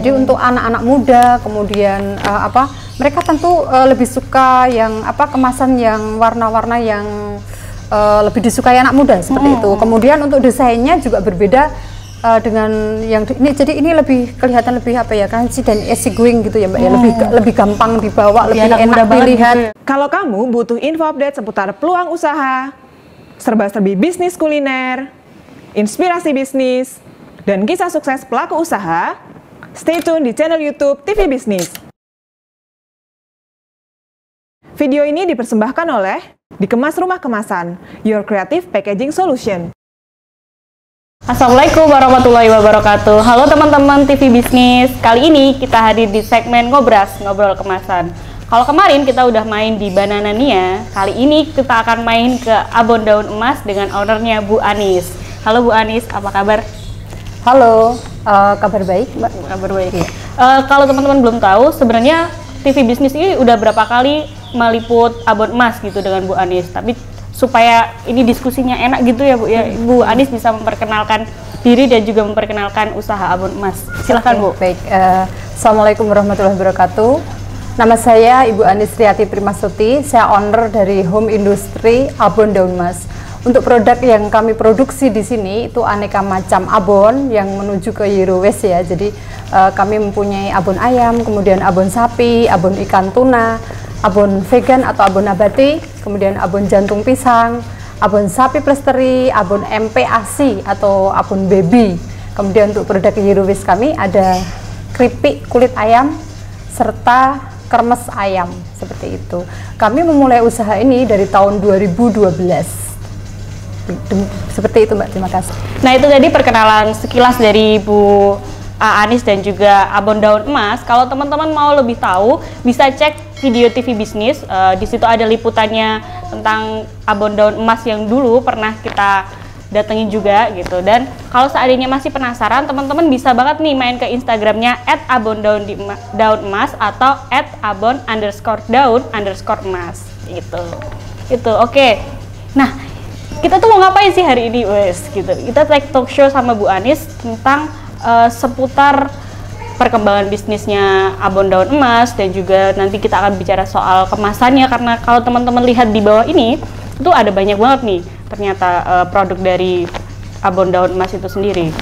Jadi untuk anak-anak muda, kemudian mereka tentu lebih suka yang kemasan yang warna-warna yang lebih disukai anak muda seperti itu. Kemudian untuk desainnya juga berbeda dengan yang ini, jadi ini lebih kelihatan lebih crunchy dan easy going gitu ya Mbak ya, lebih gampang dibawa, lebih enak dilihat. Gitu ya. Kalau kamu butuh info update seputar peluang usaha, serba-serbi bisnis kuliner, inspirasi bisnis, dan kisah sukses pelaku usaha, stay tune di channel YouTube TV Bisnis. Video ini dipersembahkan oleh Dikemas Rumah Kemasan, Your Creative Packaging Solution. Assalamualaikum warahmatullahi wabarakatuh. Halo teman-teman TV Bisnis. Kali ini kita hadir di segmen Ngobras, Ngobrol Kemasan. Kalau kemarin kita udah main di Bananania, kali ini kita akan main ke Abon Daun Emas dengan ownernya Bu Anis. Halo Bu Anis, apa kabar? Halo, kabar baik Mbak. Kabar baik. Iya. Kalau teman-teman belum tahu, sebenarnya TV Bisnis ini udah berapa kali meliput Abon Emas gitu dengan Bu Anis. Tapi supaya ini diskusinya enak gitu ya Bu ya, Bu Anis bisa memperkenalkan diri dan juga memperkenalkan usaha Abon Emas. Silahkan Bu. Baik, Assalamualaikum warahmatullahi wabarakatuh. Nama saya Ibu Anis Riyati Primasuti, saya owner dari Home Industry Abon Daun Emas. Untuk produk yang kami produksi di sini itu aneka macam abon yang menuju ke zero waste ya. Jadi kami mempunyai abon ayam, kemudian abon sapi, abon ikan tuna, abon vegan atau abon nabati, kemudian abon jantung pisang, abon sapi plesteri, abon MPASI atau abon baby. Kemudian untuk produk zero waste kami ada keripik kulit ayam serta kremes ayam, seperti itu. Kami memulai usaha ini dari tahun 2012. Seperti itu Mbak, terima kasih. Nah itu tadi perkenalan sekilas dari Bu Anis dan juga Abon Daun Emas. Kalau teman-teman mau lebih tahu, bisa cek video TV Bisnis. Di situ ada liputannya tentang Abon Daun Emas yang dulu pernah kita datengin juga gitu. Dan kalau seandainya masih penasaran, teman-teman bisa banget nih main ke Instagramnya @abondaun_emas atau @abon_daun_emas gitu. Itu oke. Nah, kita tuh mau ngapain sih hari ini wes gitu. Kita talk show sama Bu Anis tentang seputar perkembangan bisnisnya Abon Daun Emas, dan juga nanti kita akan bicara soal kemasannya, karena kalau teman-teman lihat di bawah ini itu ada banyak banget nih ternyata produk dari Abon Daun Emas itu sendiri.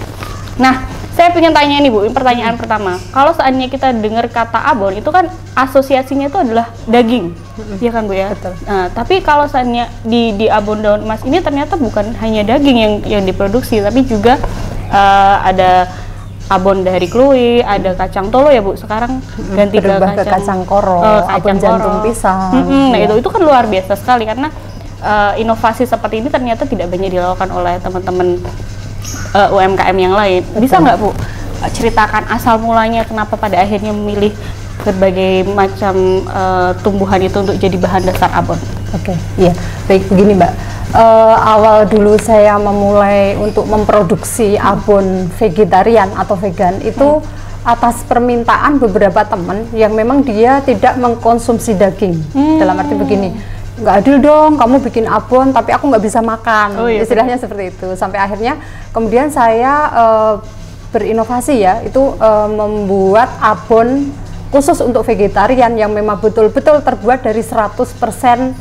Nah, saya pengen tanya nih Bu, pertanyaan pertama, kalau seandainya kita dengar kata abon itu kan asosiasinya itu adalah daging, ya kan Bu ya? Betul. Nah, tapi kalau seandainya di Abon Daun Emas ini ternyata bukan hanya daging yang diproduksi, tapi juga ada abon dari kluwi, ada kacang tolo ya Bu. Sekarang ganti ke kacang koro, abon jantung pisang. Nah itu kan luar biasa sekali, karena inovasi seperti ini ternyata tidak banyak dilakukan oleh teman-teman UMKM yang lain. Bisa nggak Bu ceritakan asal mulanya kenapa pada akhirnya memilih berbagai macam tumbuhan itu untuk jadi bahan dasar abon? Oke, iya. Baik, begini Mbak. Awal dulu saya memulai untuk memproduksi abon vegetarian atau vegan itu atas permintaan beberapa teman yang memang dia tidak mengkonsumsi daging. Dalam arti begini, nggak adil dong kamu bikin abon tapi aku nggak bisa makan. Istilahnya seperti itu. Sampai akhirnya kemudian saya berinovasi ya, itu membuat abon khusus untuk vegetarian yang memang betul-betul terbuat dari 100%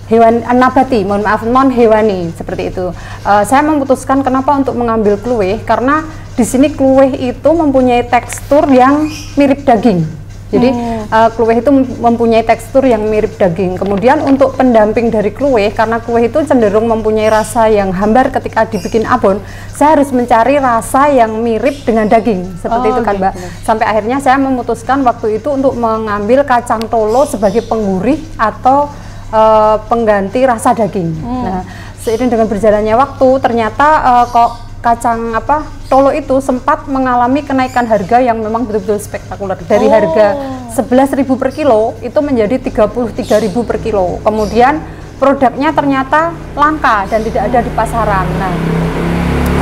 hewan nabati, mohon maaf, non hewani, seperti itu. Saya memutuskan kenapa untuk mengambil kluwih, karena di sini kluwih itu mempunyai tekstur yang mirip daging. Jadi kluwih itu mempunyai tekstur yang mirip daging. Kemudian untuk pendamping dari kluwih, karena kluwih itu cenderung mempunyai rasa yang hambar ketika dibikin abon, saya harus mencari rasa yang mirip dengan daging, seperti itu kan Mbak. Sampai akhirnya saya memutuskan waktu itu untuk mengambil kacang tolo sebagai penggurih atau pengganti rasa daging. Nah, seiring dengan berjalannya waktu, ternyata kok kacang tolo itu sempat mengalami kenaikan harga yang memang betul-betul spektakuler. Dari harga 11.000 per kilo itu menjadi 33.000 per kilo. Kemudian produknya ternyata langka dan tidak ada di pasaran. Nah,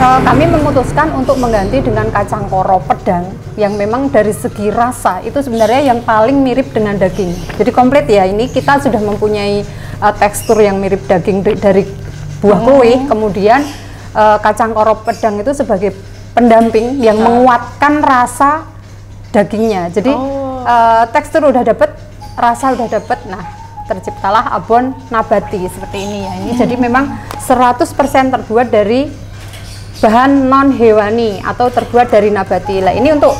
kami memutuskan untuk mengganti dengan kacang koro pedang yang memang dari segi rasa itu sebenarnya yang paling mirip dengan daging. Jadi komplit ya, ini kita sudah mempunyai tekstur yang mirip daging dari buah kluwih, kemudian kacang koro pedang itu sebagai pendamping yang menguatkan rasa dagingnya. Jadi tekstur udah dapet, rasa udah dapet. Nah, terciptalah abon nabati seperti ini ya. Ini jadi memang 100% terbuat dari bahan non hewani atau terbuat dari nabati. Nah, ini untuk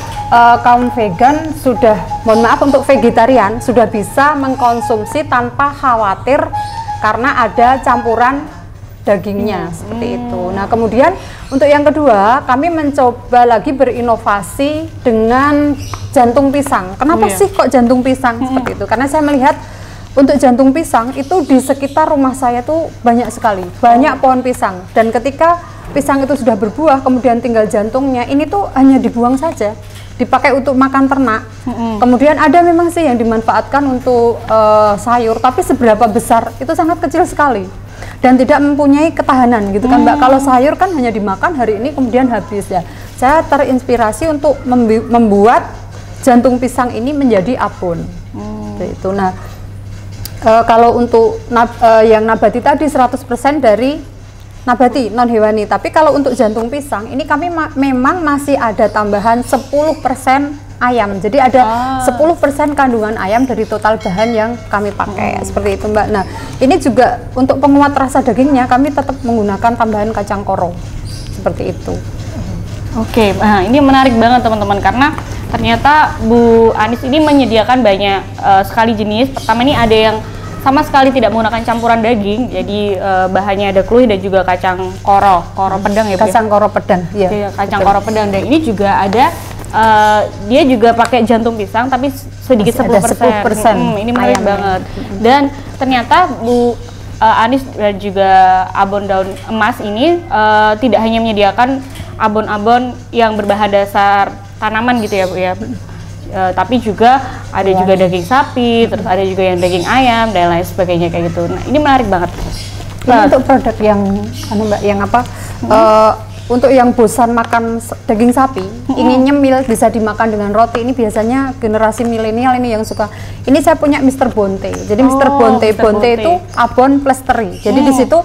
kaum vegan sudah, mohon maaf, untuk vegetarian sudah bisa mengkonsumsi tanpa khawatir karena ada campuran dagingnya seperti itu. Nah, kemudian untuk yang kedua, kami mencoba lagi berinovasi dengan jantung pisang. Kenapa sih kok jantung pisang seperti itu? Karena saya melihat untuk jantung pisang itu di sekitar rumah saya tuh banyak sekali, banyak pohon pisang. Dan ketika pisang itu sudah berbuah, kemudian tinggal jantungnya, ini tuh hanya dibuang saja, dipakai untuk makan ternak. Kemudian ada memang sih yang dimanfaatkan untuk sayur, tapi seberapa besar itu sangat kecil sekali dan tidak mempunyai ketahanan gitu kan Mbak. Kalau sayur kan hanya dimakan hari ini kemudian habis ya. Saya terinspirasi untuk membuat jantung pisang ini menjadi abon. Itu. Nah, kalau untuk yang nabati tadi 100% dari nabati non hewani, tapi kalau untuk jantung pisang ini kami memang masih ada tambahan 10% ayam. Jadi ada 10% kandungan ayam dari total bahan yang kami pakai seperti itu Mbak. Nah, ini juga untuk penguat rasa dagingnya kami tetap menggunakan tambahan kacang koro seperti itu. Oke, nah ini menarik banget teman-teman karena ternyata Bu Anis ini menyediakan banyak sekali jenis. Pertama ini ada yang sama sekali tidak menggunakan campuran daging, jadi bahannya ada kluih dan juga kacang koro pedang ya Bu? Kacang koro pedang, iya. Kacang koro pedang, dan ini juga ada dia juga pakai jantung pisang tapi sedikit 10%. Ini menarik banget. Dan ternyata Bu Anis dan juga abon daun emas ini tidak hanya menyediakan abon-abon yang berbahan dasar tanaman gitu ya Bu ya. Tapi juga ada juga daging sapi, terus ada juga yang daging ayam dan lain sebagainya kayak gitu. Nah, ini menarik banget. Ini untuk produk yang Mbak, yang apa? Untuk yang bosan makan daging sapi, ingin nyemil bisa dimakan dengan roti. Ini biasanya generasi milenial ini yang suka. Ini saya punya Mr. Bonte. Jadi Mr. Bonte itu abon plus teri. Jadi di situ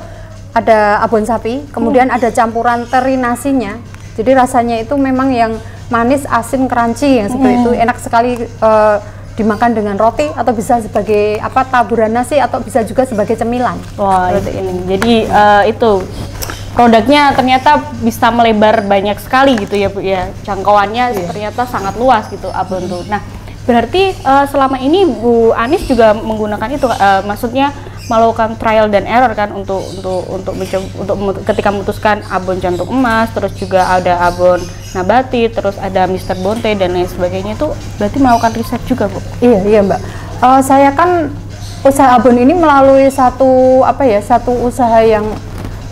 ada abon sapi, kemudian ada campuran teri nasinya. Jadi rasanya itu memang yang manis, asin, crunchy yang seperti itu, enak sekali dimakan dengan roti atau bisa sebagai taburan nasi atau bisa juga sebagai cemilan. Wah, ini. Jadi itu produknya ternyata bisa melebar banyak sekali gitu ya Bu ya. Jangkauannya ternyata sangat luas gitu abon tuh. Nah, berarti selama ini Bu Anis juga menggunakan itu maksudnya melakukan trial dan error kan untuk ketika memutuskan abon jantung emas, terus juga ada abon nabati, terus ada Mr. Bonte dan lain sebagainya, itu berarti melakukan riset juga Bu? Iya Mbak. Saya kan usaha abon ini melalui satu usaha yang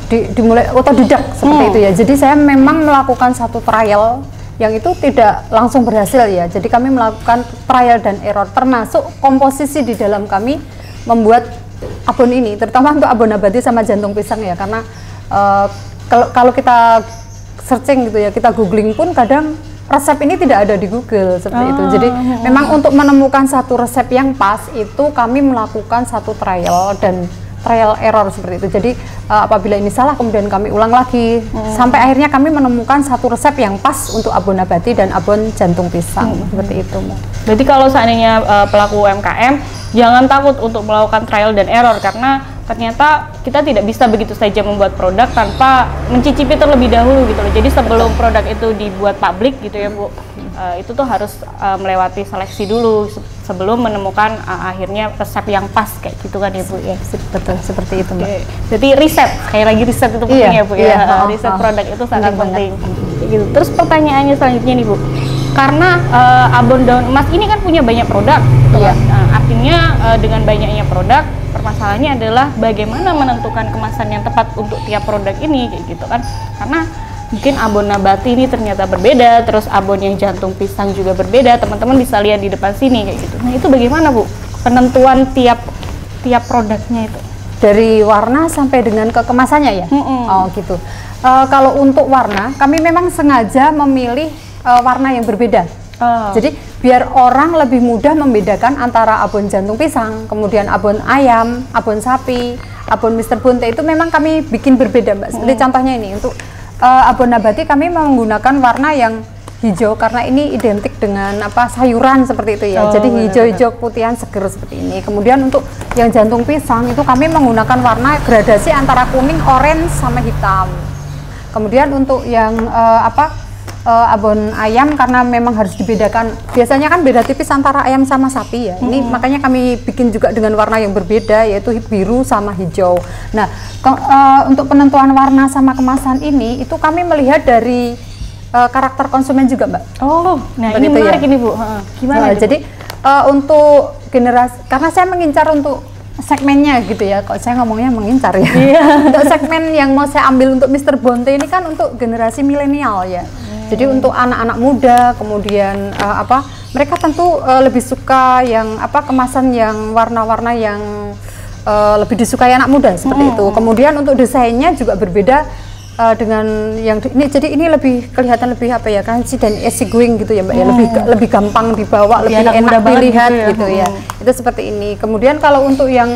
dimulai otodidak seperti itu ya. Jadi saya memang melakukan satu trial yang itu tidak langsung berhasil ya. Jadi kami melakukan trial dan error, termasuk komposisi di dalam kami membuat abon ini, terutama untuk abon nabati sama jantung pisang ya. Karena kalau kita searching gitu ya, kita googling pun kadang resep ini tidak ada di Google seperti itu. Jadi memang untuk menemukan satu resep yang pas itu kami melakukan satu trial dan trial error seperti itu. Jadi apabila ini salah kemudian kami ulang lagi sampai akhirnya kami menemukan satu resep yang pas untuk abon nabati dan abon jantung pisang seperti itu. Berarti kalau seandainya pelaku UMKM jangan takut untuk melakukan trial dan error, karena ternyata kita tidak bisa begitu saja membuat produk tanpa mencicipi terlebih dahulu gitu loh. Jadi sebelum produk itu dibuat publik gitu ya Bu, itu tuh harus melewati seleksi dulu sebelum menemukan akhirnya resep yang pas kayak gitu kan ya Bu ya. Betul, seperti itu Mbak. Jadi riset, kayak lagi riset itu penting ya Bu ya. Riset produk itu sangat penting. Gitu. Terus pertanyaannya selanjutnya nih Bu, karena abon daun emas ini kan punya banyak produk, artinya dengan banyaknya produk, permasalahannya adalah bagaimana menentukan kemasan yang tepat untuk tiap produk ini kayak gitu kan. Karena mungkin abon nabati ini ternyata berbeda, terus abon yang jantung pisang juga berbeda. Teman-teman bisa lihat di depan sini kayak gitu. Nah, itu bagaimana Bu penentuan tiap produknya itu? Dari warna sampai dengan ke kemasannya ya? Oh gitu. Kalau untuk warna, kami memang sengaja memilih warna yang berbeda. Jadi biar orang lebih mudah membedakan antara abon jantung pisang, kemudian abon ayam, abon sapi, abon Mr. Bonte itu memang kami bikin berbeda Mbak. Seperti contohnya ini, untuk abon nabati kami menggunakan warna yang hijau karena ini identik dengan apa sayuran seperti itu ya. Oh, Jadi benar-benar. hijau-hijau putihan seger seperti ini. Kemudian untuk yang jantung pisang itu kami menggunakan warna gradasi antara kuning, orange sama hitam. Kemudian untuk yang abon ayam karena memang harus dibedakan. Biasanya kan beda tipis antara ayam sama sapi ya. Ini makanya kami bikin juga dengan warna yang berbeda yaitu biru sama hijau. Nah, untuk penentuan warna sama kemasan ini itu kami melihat dari karakter konsumen juga, Mbak. Oh, nah Seperti ini itu menarik ya. ini Bu. Gimana? Nah, nih, Bu? jadi untuk generasi karena saya mengincar untuk segmennya gitu ya, kok saya ngomongnya mengincar ya. Untuk segmen yang mau saya ambil untuk Mr. Bonte ini kan untuk generasi milenial ya. Jadi untuk anak-anak muda, kemudian mereka tentu lebih suka yang kemasan yang warna-warna yang lebih disukai anak muda seperti itu. Kemudian untuk desainnya juga berbeda dengan yang ini. Jadi ini lebih kelihatan lebih crunchy dan easy going gitu ya Mbak ya. Lebih gampang dibawa, lebih anak muda enak banget dilihat gitu gitu ya. ya. Itu seperti ini. Kemudian kalau untuk yang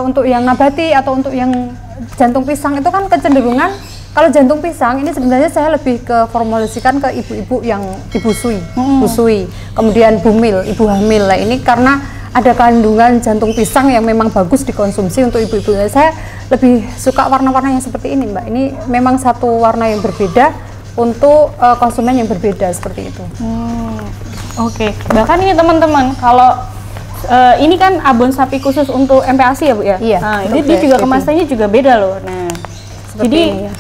untuk yang nabati atau untuk yang jantung pisang itu kan kecenderungan kalau jantung pisang ini sebenarnya saya lebih ke formulasikan ke ibu-ibu yang busui, kemudian bumil, ibu hamil lah ini karena ada kandungan jantung pisang yang memang bagus dikonsumsi untuk ibu-ibu. Saya lebih suka warna-warna yang seperti ini Mbak. Ini memang satu warna yang berbeda untuk konsumen yang berbeda seperti itu. Oke. Bahkan ini teman-teman kalau ini kan abon sapi khusus untuk MPASI ya Bu ya? Iya, Nah, untuk dia juga PSBB. kemasannya juga beda loh. Nah, Seperti jadi ini ya.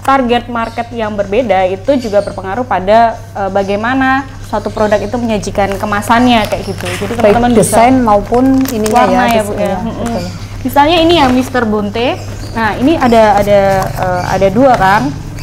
target market yang berbeda itu juga berpengaruh pada bagaimana suatu produk itu menyajikan kemasannya kayak gitu. Jadi Baik teman-teman bisa desain maupun ininya warna ya Bu desainnya, ya. betul. Misalnya ini ya Mr. Bonte. Nah, ini ada dua kan.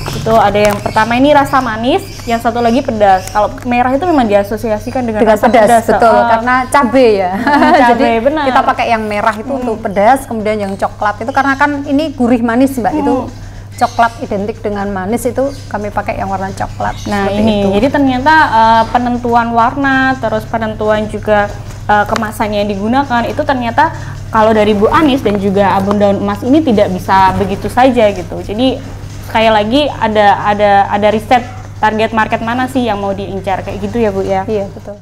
Itu ada yang pertama ini rasa manis, yang satu lagi pedas. Kalau merah itu memang diasosiasikan dengan rasa pedas. Betul, karena cabe ya. Cabe, Jadi benar. kita pakai yang merah itu untuk pedas, kemudian yang coklat itu karena kan ini gurih manis Mbak. Itu coklat identik dengan manis, itu kami pakai yang warna coklat. Nah, seperti ini. itu. Jadi ternyata penentuan warna, terus penentuan juga kemasannya yang digunakan itu ternyata kalau dari Bu Anis dan juga abon daun emas ini tidak bisa begitu saja gitu. Jadi sekali lagi ada riset target market mana sih yang mau diincar kayak gitu ya Bu ya. Iya, betul.